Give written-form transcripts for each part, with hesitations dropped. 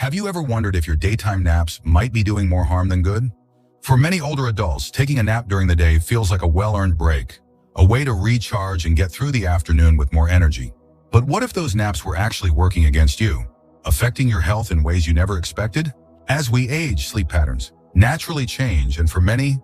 Have you ever wondered if your daytime naps might be doing more harm than good? For many older adults, taking a nap during the day feels like a well-earned break, a way to recharge and get through the afternoon with more energy. But what if those naps were actually working against you, affecting your health in ways you never expected? As we age, sleep patterns naturally change, and for many,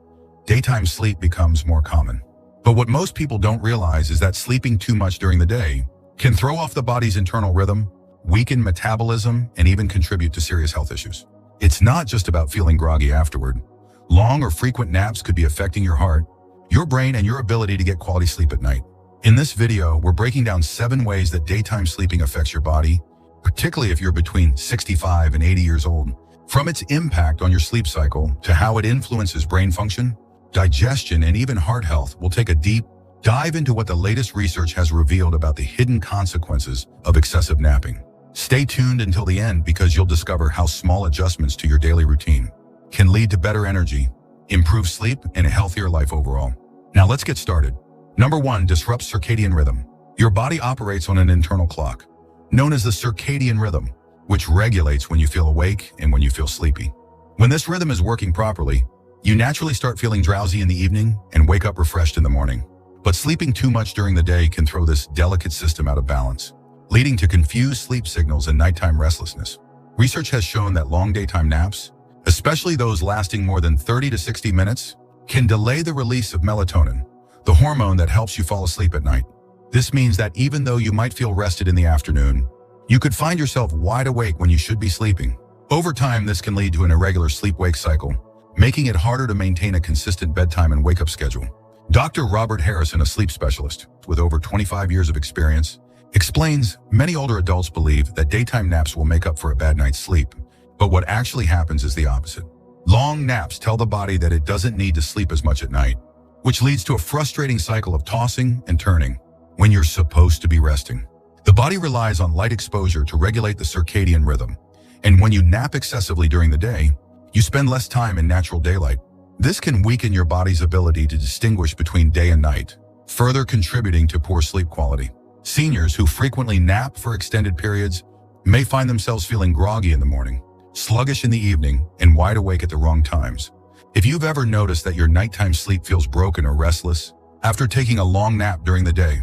daytime sleep becomes more common. But what most people don't realize is that sleeping too much during the day can throw off the body's internal rhythm, weaken metabolism, and even contribute to serious health issues. It's not just about feeling groggy afterward. Long or frequent naps could be affecting your heart, your brain, and your ability to get quality sleep at night. In this video, we're breaking down 7 ways that daytime sleeping affects your body, particularly if you're between 65 and 80 years old. From its impact on your sleep cycle to how it influences brain function, digestion, and even heart health, we'll take a deep dive into what the latest research has revealed about the hidden consequences of excessive napping. Stay tuned until the end because you'll discover how small adjustments to your daily routine can lead to better energy, improved sleep, and a healthier life overall. Now let's get started. Number 1, disrupts circadian rhythm. Your body operates on an internal clock, known as the circadian rhythm, which regulates when you feel awake and when you feel sleepy. When this rhythm is working properly, you naturally start feeling drowsy in the evening and wake up refreshed in the morning. But sleeping too much during the day can throw this delicate system out of balance, leading to confused sleep signals and nighttime restlessness. Research has shown that long daytime naps, especially those lasting more than 30 to 60 minutes, can delay the release of melatonin, the hormone that helps you fall asleep at night. This means that even though you might feel rested in the afternoon, you could find yourself wide awake when you should be sleeping. Over time, this can lead to an irregular sleep-wake cycle, making it harder to maintain a consistent bedtime and wake-up schedule. Dr. Robert Harrison, a sleep specialist with over 25 years of experience, explains many older adults believe that daytime naps will make up for a bad night's sleep, but what actually happens is the opposite. Long naps tell the body that it doesn't need to sleep as much at night, which leads to a frustrating cycle of tossing and turning when you're supposed to be resting. The body relies on light exposure to regulate the circadian rhythm, and when you nap excessively during the day, you spend less time in natural daylight. This can weaken your body's ability to distinguish between day and night, further contributing to poor sleep quality. Seniors who frequently nap for extended periods may find themselves feeling groggy in the morning, sluggish in the evening, and wide awake at the wrong times. If you've ever noticed that your nighttime sleep feels broken or restless after taking a long nap during the day,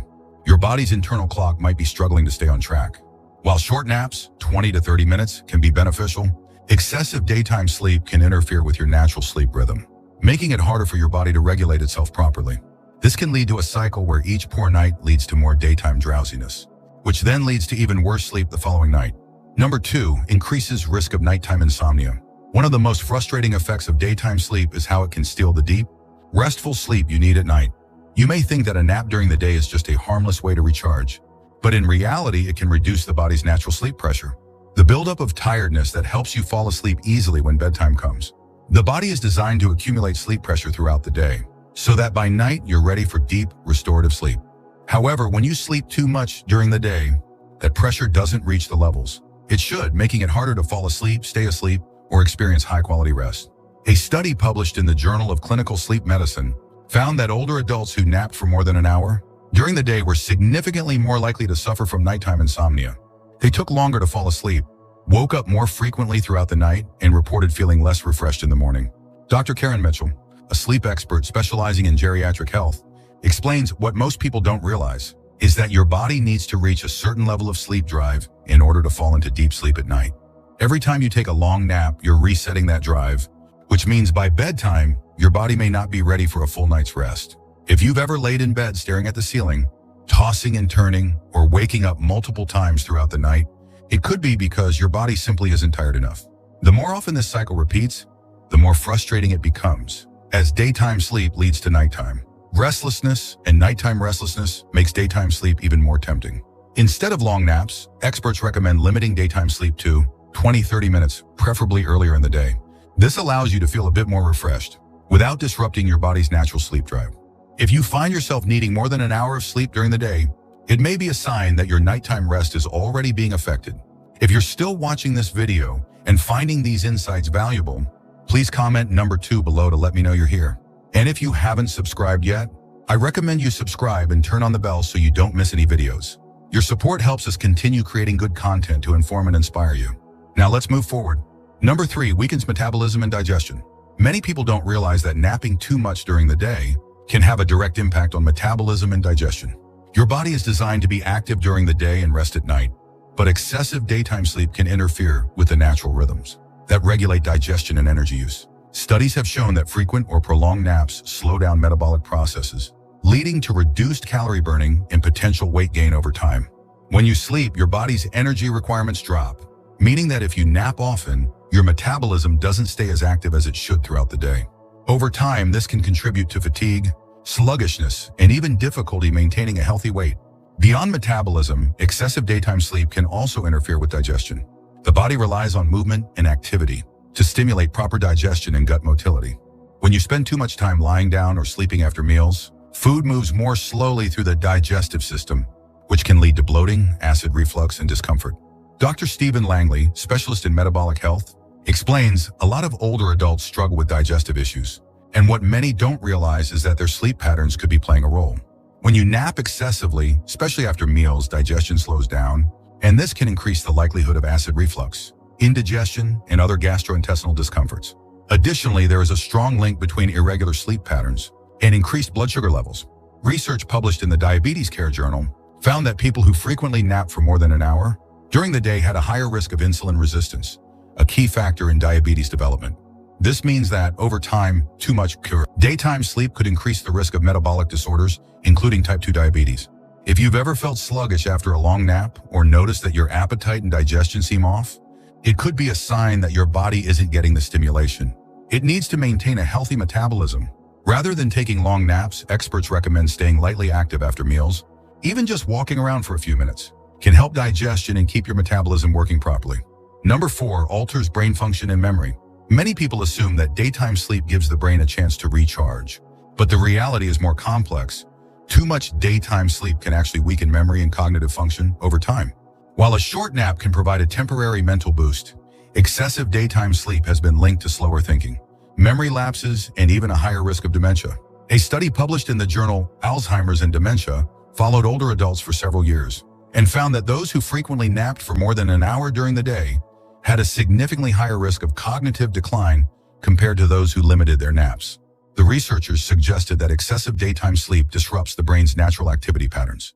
your body's internal clock might be struggling to stay on track. While short naps, 20 to 30 minutes, can be beneficial, excessive daytime sleep can interfere with your natural sleep rhythm, making it harder for your body to regulate itself properly. This can lead to a cycle where each poor night leads to more daytime drowsiness, which then leads to even worse sleep the following night. Number 2, increases risk of nighttime insomnia. One of the most frustrating effects of daytime sleep is how it can steal the deep, restful sleep you need at night. You may think that a nap during the day is just a harmless way to recharge, but in reality, it can reduce the body's natural sleep pressure, the buildup of tiredness that helps you fall asleep easily when bedtime comes. The body is designed to accumulate sleep pressure throughout the day, so that by night you're ready for deep, restorative sleep. However, when you sleep too much during the day, that pressure doesn't reach the levels it should, making it harder to fall asleep, stay asleep, or experience high-quality rest. A study published in the Journal of Clinical Sleep Medicine found that older adults who napped for more than an hour during the day were significantly more likely to suffer from nighttime insomnia. They took longer to fall asleep, woke up more frequently throughout the night, and reported feeling less refreshed in the morning. Dr. Karen Mitchell, a sleep expert specializing in geriatric health, explains what most people don't realize is that your body needs to reach a certain level of sleep drive in order to fall into deep sleep at night. Every time you take a long nap, you're resetting that drive, which means by bedtime, your body may not be ready for a full night's rest. If you've ever laid in bed staring at the ceiling, tossing and turning, or waking up multiple times throughout the night, it could be because your body simply isn't tired enough. The more often this cycle repeats, the more frustrating it becomes, as daytime sleep leads to nighttime restlessness, and nighttime restlessness makes daytime sleep even more tempting. Instead of long naps, experts recommend limiting daytime sleep to 20-30 minutes, preferably earlier in the day. This allows you to feel a bit more refreshed, without disrupting your body's natural sleep drive. If you find yourself needing more than an hour of sleep during the day, it may be a sign that your nighttime rest is already being affected. If you're still watching this video and finding these insights valuable, please comment number 2 below to let me know you're here. And if you haven't subscribed yet, I recommend you subscribe and turn on the bell so you don't miss any videos. Your support helps us continue creating good content to inform and inspire you. Now let's move forward. Number 3, weakens metabolism and digestion. Many people don't realize that napping too much during the day can have a direct impact on metabolism and digestion. Your body is designed to be active during the day and rest at night, but excessive daytime sleep can interfere with the natural rhythms that regulate digestion and energy use. Studies have shown that frequent or prolonged naps slow down metabolic processes, leading to reduced calorie burning and potential weight gain over time. When you sleep, your body's energy requirements drop, meaning that if you nap often, your metabolism doesn't stay as active as it should throughout the day. Over time, this can contribute to fatigue, sluggishness, and even difficulty maintaining a healthy weight. Beyond metabolism, excessive daytime sleep can also interfere with digestion. The body relies on movement and activity to stimulate proper digestion and gut motility. When you spend too much time lying down or sleeping after meals, food moves more slowly through the digestive system, which can lead to bloating, acid reflux, and discomfort. Dr. Stephen Langley, specialist in metabolic health, explains a lot of older adults struggle with digestive issues, and what many don't realize is that their sleep patterns could be playing a role. When you nap excessively, especially after meals, digestion slows down, and this can increase the likelihood of acid reflux, indigestion, and other gastrointestinal discomforts. Additionally, there is a strong link between irregular sleep patterns and increased blood sugar levels. Research published in the Diabetes Care Journal found that people who frequently nap for more than an hour during the day had a higher risk of insulin resistance, a key factor in diabetes development. This means that, over time, too much daytime sleep could increase the risk of metabolic disorders, including type 2 diabetes. If you've ever felt sluggish after a long nap or noticed that your appetite and digestion seem off, it could be a sign that your body isn't getting the stimulation it needs to maintain a healthy metabolism. Rather than taking long naps, experts recommend staying lightly active after meals. Even just walking around for a few minutes can help digestion and keep your metabolism working properly. Number 4, alters brain function and memory. Many people assume that daytime sleep gives the brain a chance to recharge, but the reality is more complex. Too much daytime sleep can actually weaken memory and cognitive function over time. While a short nap can provide a temporary mental boost, excessive daytime sleep has been linked to slower thinking, memory lapses, and even a higher risk of dementia. A study published in the journal Alzheimer's and Dementia followed older adults for several years and found that those who frequently napped for more than an hour during the day had a significantly higher risk of cognitive decline compared to those who limited their naps. The researchers suggested that excessive daytime sleep disrupts the brain's natural activity patterns,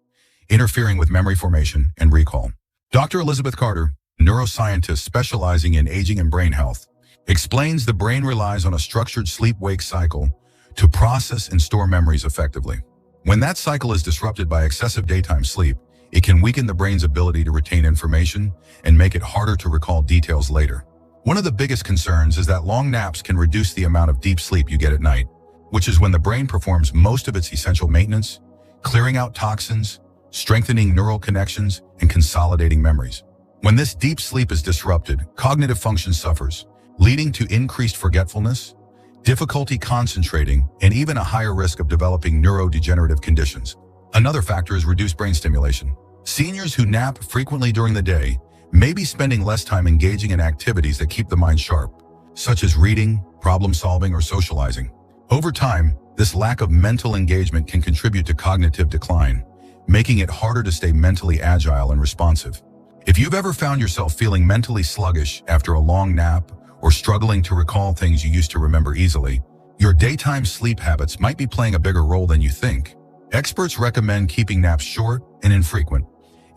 interfering with memory formation and recall. Dr. Elizabeth Carter, neuroscientist specializing in aging and brain health, explains the brain relies on a structured sleep-wake cycle to process and store memories effectively. When that cycle is disrupted by excessive daytime sleep, it can weaken the brain's ability to retain information and make it harder to recall details later. One of the biggest concerns is that long naps can reduce the amount of deep sleep you get at night, which is when the brain performs most of its essential maintenance, clearing out toxins, strengthening neural connections, and consolidating memories. When this deep sleep is disrupted, cognitive function suffers, leading to increased forgetfulness, difficulty concentrating, and even a higher risk of developing neurodegenerative conditions. Another factor is reduced brain stimulation. Seniors who nap frequently during the day may be spending less time engaging in activities that keep the mind sharp, such as reading, problem solving, or socializing. Over time, this lack of mental engagement can contribute to cognitive decline, making it harder to stay mentally agile and responsive. If you've ever found yourself feeling mentally sluggish after a long nap or struggling to recall things you used to remember easily, your daytime sleep habits might be playing a bigger role than you think. Experts recommend keeping naps short and infrequent,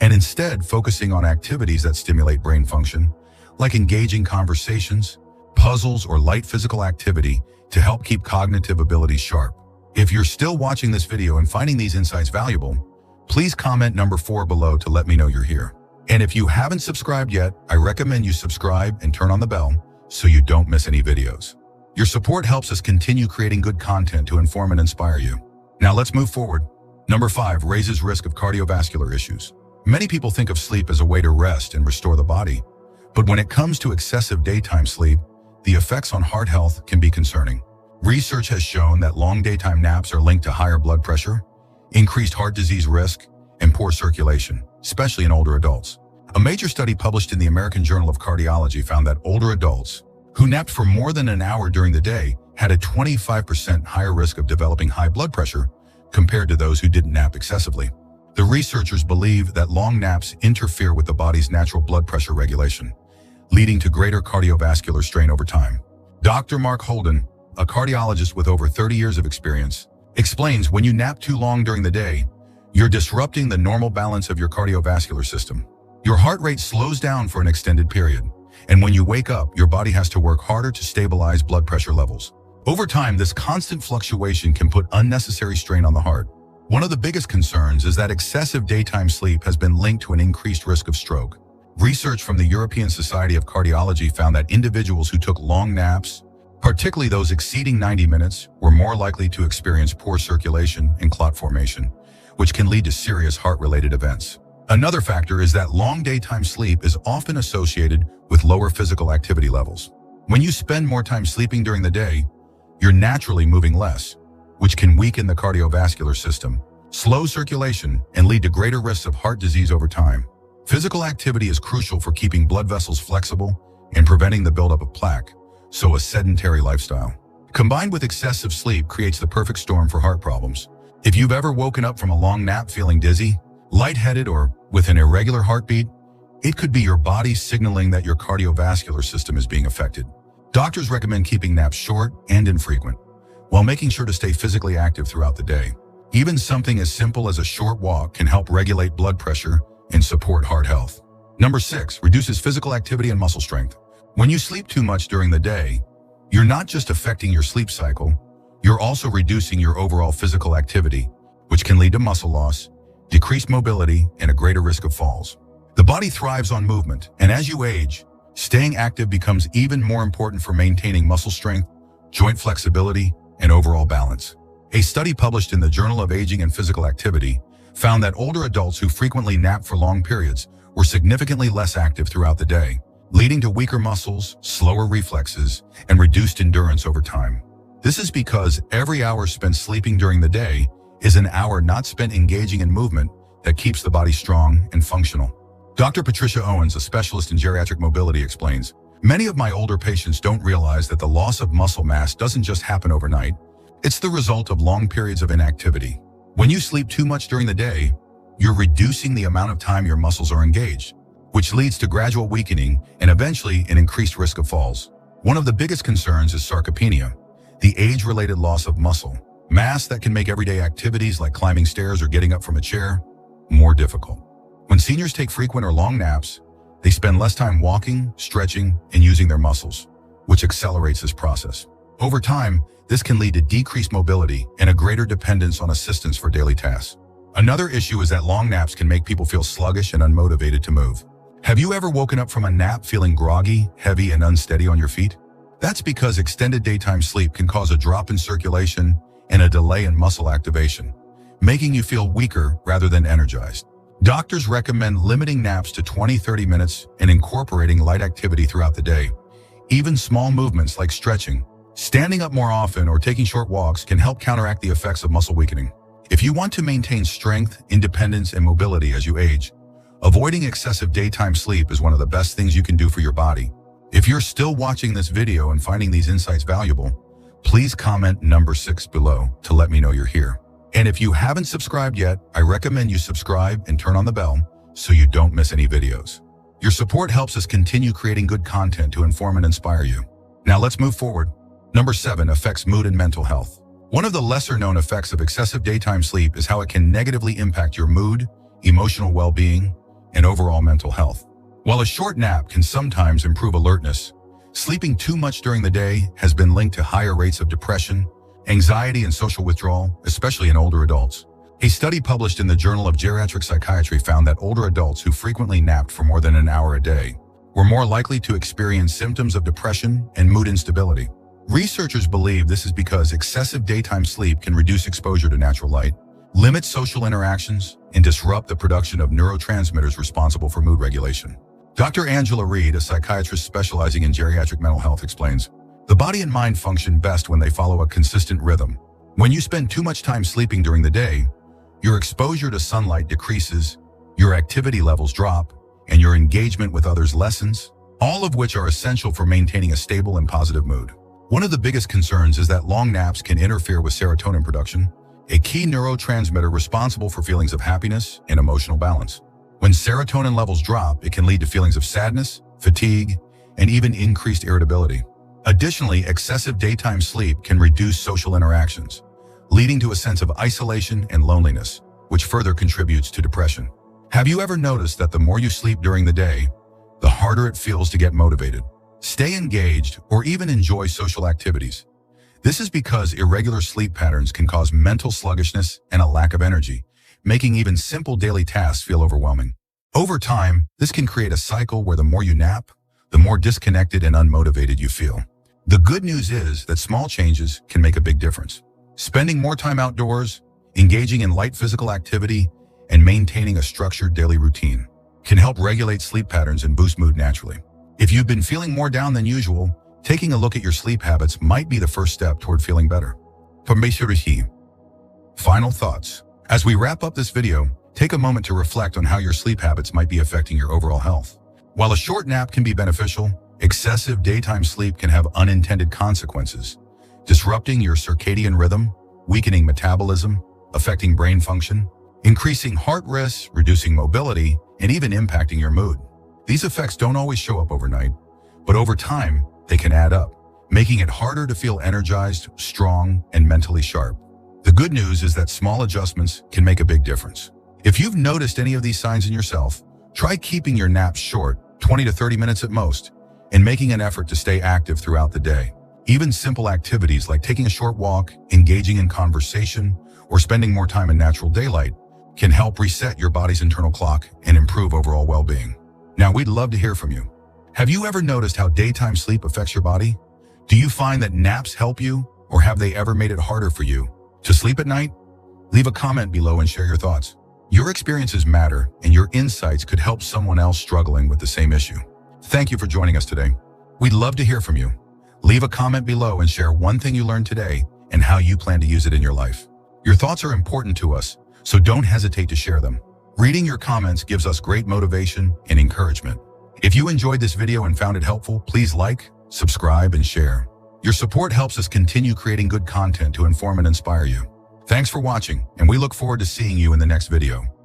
and instead focusing on activities that stimulate brain function, like engaging conversations, puzzles, or light physical activity to help keep cognitive abilities sharp. If you're still watching this video and finding these insights valuable, please comment number 4 below to let me know you're here. And if you haven't subscribed yet, I recommend you subscribe and turn on the bell so you don't miss any videos. Your support helps us continue creating good content to inform and inspire you. Now let's move forward. Number 5, raises risk of cardiovascular issues. Many people think of sleep as a way to rest and restore the body, but when it comes to excessive daytime sleep, the effects on heart health can be concerning. Research has shown that long daytime naps are linked to higher blood pressure, increased heart disease risk, and poor circulation, especially in older adults. A major study published in the American Journal of Cardiology found that older adults who napped for more than an hour during the day had a 25% higher risk of developing high blood pressure compared to those who didn't nap excessively. The researchers believe that long naps interfere with the body's natural blood pressure regulation, leading to greater cardiovascular strain over time. Dr. Mark Holden, a cardiologist with over 30 years of experience, explains when you nap too long during the day, you're disrupting the normal balance of your cardiovascular system. Your heart rate slows down for an extended period, and when you wake up, your body has to work harder to stabilize blood pressure levels. Over time, this constant fluctuation can put unnecessary strain on the heart. One of the biggest concerns is that excessive daytime sleep has been linked to an increased risk of stroke. Research from the European Society of Cardiology found that individuals who took long naps, particularly those exceeding 90 minutes, were more likely to experience poor circulation and clot formation, which can lead to serious heart-related events. Another factor is that long daytime sleep is often associated with lower physical activity levels. When you spend more time sleeping during the day, you're naturally moving less, which can weaken the cardiovascular system, slow circulation, and lead to greater risks of heart disease over time. Physical activity is crucial for keeping blood vessels flexible and preventing the buildup of plaque, so a sedentary lifestyle, combined with excessive sleep, creates the perfect storm for heart problems. If you've ever woken up from a long nap feeling dizzy, lightheaded, or with an irregular heartbeat, it could be your body signaling that your cardiovascular system is being affected. Doctors recommend keeping naps short and infrequent, while making sure to stay physically active throughout the day. Even something as simple as a short walk can help regulate blood pressure and support heart health. Number 6, reduces physical activity and muscle strength. When you sleep too much during the day, you're not just affecting your sleep cycle, you're also reducing your overall physical activity, which can lead to muscle loss, decreased mobility, and a greater risk of falls. The body thrives on movement, and as you age, staying active becomes even more important for maintaining muscle strength, joint flexibility, and overall balance. A study published in the Journal of Aging and Physical Activity found that older adults who frequently nap for long periods were significantly less active throughout the day, leading to weaker muscles, slower reflexes, and reduced endurance over time. This is because every hour spent sleeping during the day is an hour not spent engaging in movement that keeps the body strong and functional. Dr. Patricia Owens, a specialist in geriatric mobility, explains, "Many of my older patients don't realize that the loss of muscle mass doesn't just happen overnight. It's the result of long periods of inactivity. When you sleep too much during the day, you're reducing the amount of time your muscles are engaged, which leads to gradual weakening and eventually an increased risk of falls." One of the biggest concerns is sarcopenia, the age-related loss of muscle mass that can make everyday activities like climbing stairs or getting up from a chair more difficult. When seniors take frequent or long naps, they spend less time walking, stretching, and using their muscles, which accelerates this process. Over time, this can lead to decreased mobility and a greater dependence on assistance for daily tasks. Another issue is that long naps can make people feel sluggish and unmotivated to move. Have you ever woken up from a nap feeling groggy, heavy, and unsteady on your feet? That's because extended daytime sleep can cause a drop in circulation and a delay in muscle activation, making you feel weaker rather than energized. Doctors recommend limiting naps to 20-30 minutes and incorporating light activity throughout the day. Even small movements like stretching, standing up more often, or taking short walks can help counteract the effects of muscle weakening. If you want to maintain strength, independence, and mobility as you age, avoiding excessive daytime sleep is one of the best things you can do for your body. If you're still watching this video and finding these insights valuable, please comment number 6 below to let me know you're here. And if you haven't subscribed yet, I recommend you subscribe and turn on the bell so you don't miss any videos. Your support helps us continue creating good content to inform and inspire you. Now let's move forward. Number 7, affects mood and mental health. One of the lesser-known effects of excessive daytime sleep is how it can negatively impact your mood, emotional well-being, and overall mental health. While a short nap can sometimes improve alertness, sleeping too much during the day has been linked to higher rates of depression, anxiety, and social withdrawal, especially in older adults. A study published in the Journal of Geriatric Psychiatry found that older adults who frequently napped for more than an hour a day were more likely to experience symptoms of depression and mood instability. Researchers believe this is because excessive daytime sleep can reduce exposure to natural light, limit social interactions, and disrupt the production of neurotransmitters responsible for mood regulation. Dr. Angela Reed, a psychiatrist specializing in geriatric mental health, explains, "The body and mind function best when they follow a consistent rhythm. When you spend too much time sleeping during the day, your exposure to sunlight decreases, your activity levels drop, and your engagement with others lessens, all of which are essential for maintaining a stable and positive mood." One of the biggest concerns is that long naps can interfere with serotonin production, a key neurotransmitter responsible for feelings of happiness and emotional balance. When serotonin levels drop, it can lead to feelings of sadness, fatigue, and even increased irritability. Additionally, excessive daytime sleep can reduce social interactions, leading to a sense of isolation and loneliness, which further contributes to depression. Have you ever noticed that the more you sleep during the day, the harder it feels to get motivated, stay engaged, or even enjoy social activities? This is because irregular sleep patterns can cause mental sluggishness and a lack of energy, making even simple daily tasks feel overwhelming. Over time, this can create a cycle where the more you nap, the more disconnected and unmotivated you feel. The good news is that small changes can make a big difference. Spending more time outdoors, engaging in light physical activity, and maintaining a structured daily routine can help regulate sleep patterns and boost mood naturally. If you've been feeling more down than usual, taking a look at your sleep habits might be the first step toward feeling better. Final thoughts. As we wrap up this video, take a moment to reflect on how your sleep habits might be affecting your overall health. While a short nap can be beneficial, excessive daytime sleep can have unintended consequences, disrupting your circadian rhythm, weakening metabolism, affecting brain function, increasing heart risks, reducing mobility, and even impacting your mood. These effects don't always show up overnight, but over time, they can add up, making it harder to feel energized, strong, and mentally sharp. The good news is that small adjustments can make a big difference. If you've noticed any of these signs in yourself, try keeping your naps short, 20 to 30 minutes at most, and making an effort to stay active throughout the day. Even simple activities like taking a short walk, engaging in conversation, or spending more time in natural daylight can help reset your body's internal clock and improve overall well-being. Now, we'd love to hear from you. Have you ever noticed how daytime sleep affects your body? Do you find that naps help you, or have they ever made it harder for you to sleep at night? Leave a comment below and share your thoughts. Your experiences matter, and your insights could help someone else struggling with the same issue. Thank you for joining us today. We'd love to hear from you. Leave a comment below and share one thing you learned today and how you plan to use it in your life. Your thoughts are important to us, so don't hesitate to share them. Reading your comments gives us great motivation and encouragement. If you enjoyed this video and found it helpful, please like, subscribe, and share. Your support helps us continue creating good content to inform and inspire you. Thanks for watching, and we look forward to seeing you in the next video.